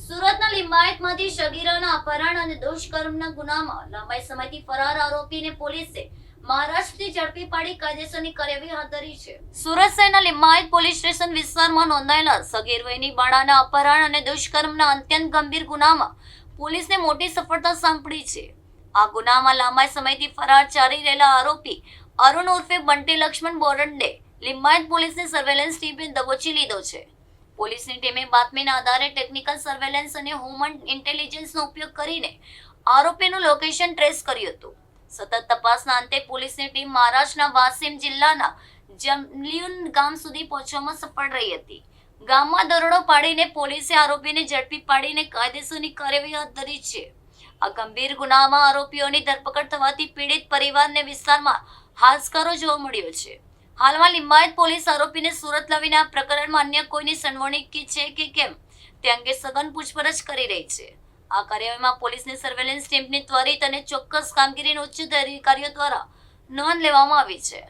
સુરતના લિંબાયતમાંથી સગીરાના અપહરણ અને દુષ્કર્મના ગુનામાં લાંબા સમયથી ફરાર આરોપીને પોલીસે મહારાષ્ટ્રથી ઝડપી પાડી કાયદેસરની કાર્યવાહી હાથ ધરી છે. સુરત શહેરના લિંબાયત પોલીસ સ્ટેશન વિસ્તારમાં નોંધાયેલા સગીર વયની બાળાના અપહરણ અને દુષ્કર્મના અત્યંત ગંભીર ગુનામાં પોલીસને મોટી સફળતા સાંપડી છે. આ ગુનામાં લાંબા સમયથી ફરાર ચાલી રહેલા આરોપી અરુણ ઉર્ફે બંટી લક્ષ્મણ બોરડને લિંબાયત પોલીસની સર્વેલન્સ ટીમે દબોચી લીધો છે. પોલીસની ટીમે બાતમીના આધારે ટેકનિકલ સર્વેલન્સ અને હ્યુમન ઇન્ટેલિજન્સનો ઉપયોગ કરીને આરોપીનું લોકેશન ટ્રેસ કર્યું હતું. સતત તપાસના અંતે પોલીસની ટીમ મહારાષ્ટ્રના વાસીમ જિલ્લાના જમલિયુન ગામ સુધી પહોંચવામાં સફળ રહી હતી. ગામમાં દરોડો પાડીને પોલીસે આરોપીને ઝડપી પાડીને કાયદેસરની કાર્યવાહી હાથ ધરી છે. આ ગંભીર ગુનામાં આરોપીઓની ધરપકડ થવાથી પીડિત પરિવારને વિસ્તારમાં હાશકારો જોવા મળ્યો છે. હાલમાં લિંબાયત પોલીસ આરોપીને સુરત લાવીને આ પ્રકરણમાં અન્ય કોઈની સંડોવણી છે કે કેમ તે અંગે સઘન પૂછપરછ કરી રહી છે. આ કાર્યવાહીમાં પોલીસની સર્વેલન્સ ટીમની ત્વરિત અને ચોક્કસ કામગીરીની ઉચ્ચ અધિકારીઓ દ્વારા નોંધ લેવામાં આવી છે.